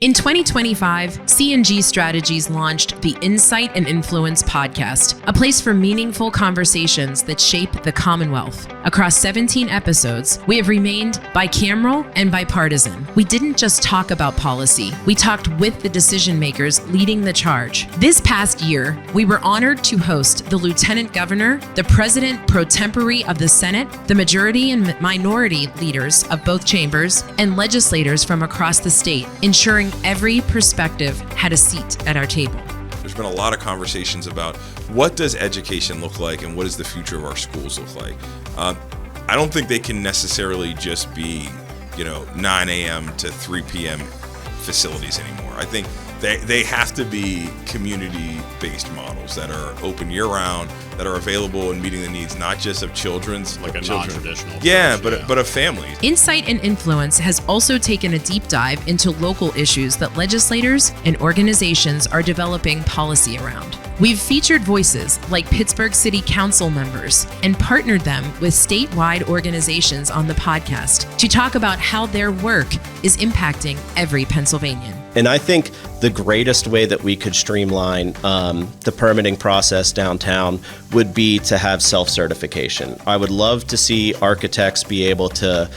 In 2025, C&G Strategies launched the Insight and Influence podcast, a place for meaningful conversations that shape the Commonwealth. Across 17 episodes, we have remained bicameral and bipartisan. We didn't just talk about policy, we talked with the decision makers leading the charge. This past year, we were honored to host the Lieutenant Governor, the President Pro Tempore of the Senate, the majority and minority leaders of both chambers, and legislators from across the state, ensuring every perspective had a seat at our table. There's been a lot of conversations about what does education look like and what does the future of our schools look like. I don't think they can necessarily just be, 9 a.m. to 3 p.m. facilities anymore. I think they have to be community-based models that are open year-round, that are available and meeting the needs not just of children's, like a non-traditional. Yeah, but of families. Insight and Influence has also taken a deep dive into local issues that legislators and organizations are developing policy around. We've featured voices like Pittsburgh City Council members and partnered them with statewide organizations on the podcast to talk about how their work is impacting every Pennsylvanian. And I think the greatest way that we could streamline the permitting process downtown would be to have self-certification. I would love to see architects be able to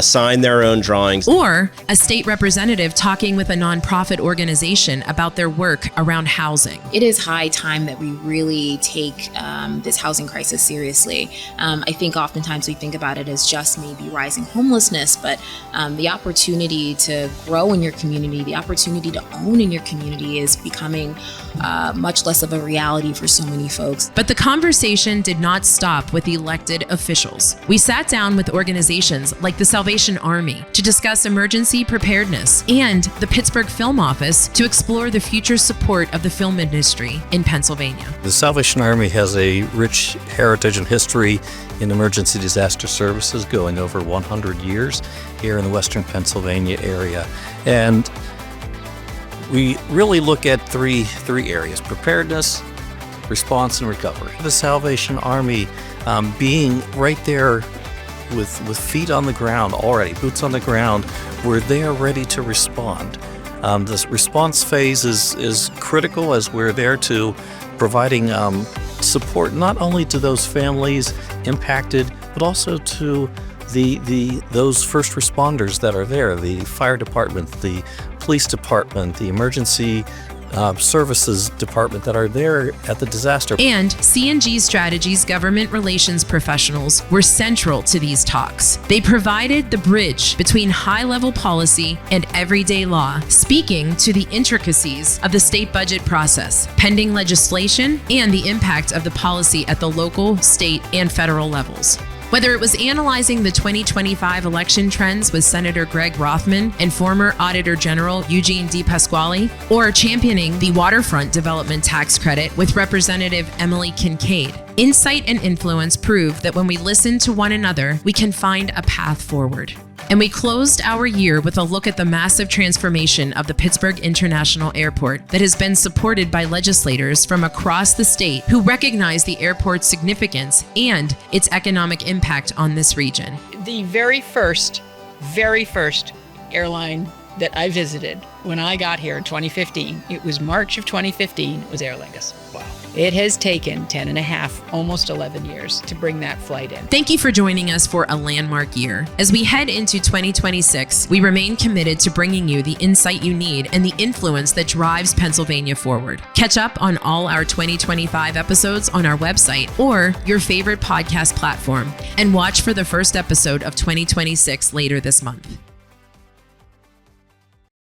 sign their own drawings. Or a state representative talking with a nonprofit organization about their work around housing. It is high time that we really take this housing crisis seriously. I think oftentimes we think about it as just maybe rising homelessness, but the opportunity to grow in your community, the opportunity to own in your community is becoming much less of a reality for so many folks. But the conversation did not stop with elected officials. We sat down with organizations like the Salvation Army to discuss emergency preparedness and the Pittsburgh Film Office to explore the future support of the film industry in Pennsylvania. The Salvation Army has a rich heritage and history in emergency disaster services going over 100 years here in the Western Pennsylvania area. And we really look at three areas: preparedness, response, and recovery. The Salvation Army being right there with feet on the ground already, boots on the ground, where they are ready to respond. This response phase is critical as we're there to providing support not only to those families impacted, but also to those first responders that are there, the fire department, the police department, the emergency services department that are there at the disaster. And C&G Strategies government relations professionals were central to these talks. They provided the bridge between high-level policy and everyday law, speaking to the intricacies of the state budget process, pending legislation, and the impact of the policy at the local, state, and federal levels. Whether it was analyzing the 2025 election trends with Senator Greg Rothman and former Auditor General Eugene DePasquale, or championing the waterfront development tax credit with Representative Emily Kincaid, Insight and Influence proved that when we listen to one another, we can find a path forward. And we closed our year with a look at the massive transformation of the Pittsburgh International Airport that has been supported by legislators from across the state who recognize the airport's significance and its economic impact on this region. The very first airline that I visited when I got here in 2015, it was March of 2015, it was Aer Lingus. Wow. It has taken 10 and a half, almost 11 years to bring that flight in. Thank you for joining us for a landmark year. As we head into 2026, we remain committed to bringing you the insight you need and the influence that drives Pennsylvania forward. Catch up on all our 2025 episodes on our website or your favorite podcast platform, and watch for the first episode of 2026 later this month.